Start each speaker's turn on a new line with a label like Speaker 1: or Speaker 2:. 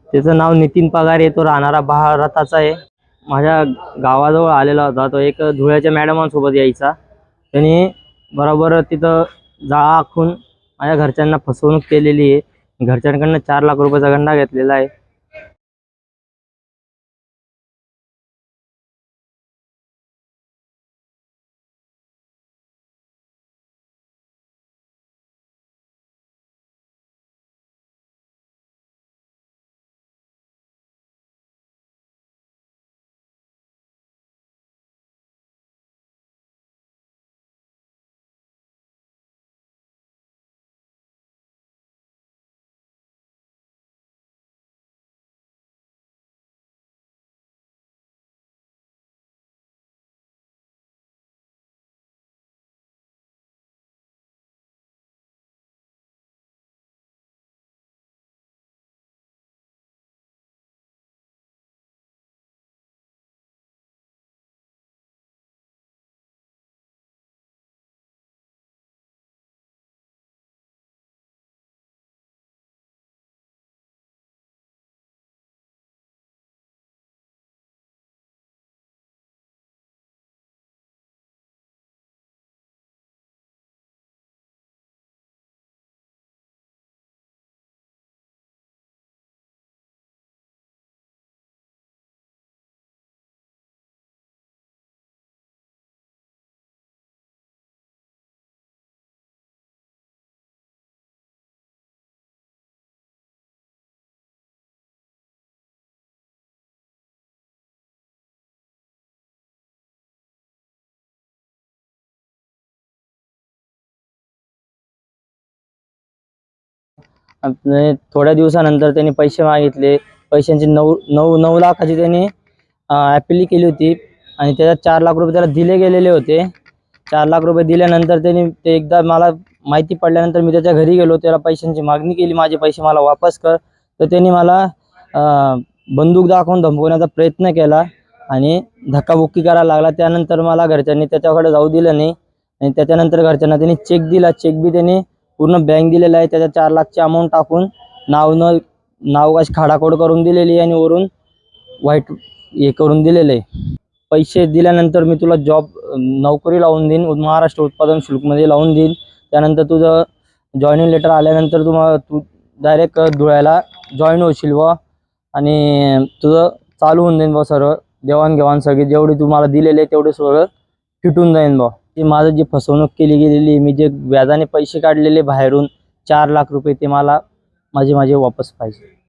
Speaker 1: त्याचं नाव नितीन पगार आहे, तो राहणारा भारताचा आहे। माझ्या गावाजवळ आलेला होता तो, एक धुळ्याच्या मॅडमांसोबत यायचा। त्यांनी बरोबर तिथं जाळा आखून माझ्या घरच्यांना फसवणूक केलेली आहे। घरच्यांकडनं 4 लाख रुपयाचा गंडा घेतलेला आहे। आणि थोड्या दिवसानंतर त्यांनी पैसे मागितले। पैशांची 9 लाखाची त्यांनी ॲपिली केली होती आणि त्याच्यात 4 लाख रुपये त्याला दिले गेलेले होते। 4 लाख रुपये दिल्यानंतर त्यांनी ते एकदा मला माहिती पडल्यानंतर मी त्याच्या घरी गेलो, त्याला पैशांची मागणी केली, माझे पैसे मला वापस कर। तर त्यांनी मला बंदूक दाखवून धमकवण्याचा प्रयत्न केला आणि धक्काबुक्की करायला लागला। त्यानंतर मला घरच्यांनी त्याच्याकडे जाऊ दिलं नाही आणि त्याच्यानंतर घरच्यांना त्यांनी चेक दिला। चेक बी त्यांनी पूर्ण बँक दिलेला आहे, त्याच्या 4 लाखची अमाऊंट टाकून नाव अशी खाडाखोड करून दिलेली आणि वरून वाईट हे करून दिलेलं आहे। पैसे दिल्यानंतर मी तुला नोकरी लावून देईन, महाराष्ट्र उत्पादन शुल्कमध्ये लावून देईन। त्यानंतर तुझं जॉईनिंग लेटर आल्यानंतर तू डायरेक्ट धुळ्याला जॉईन होशील व आणि तुझं चालू होऊन जाईन सर्व देवाणघेवाण सगळी जेवढी तुम्हाला दिलेले तेवढे सगळं फिटून जाईन ते माझं जी फसवणूक केली गेलेली, मी जे व्याजाने पैसे काढलेले बाहेरून 4 लाख रुपये, ते मला माझे वापस पाहिजे।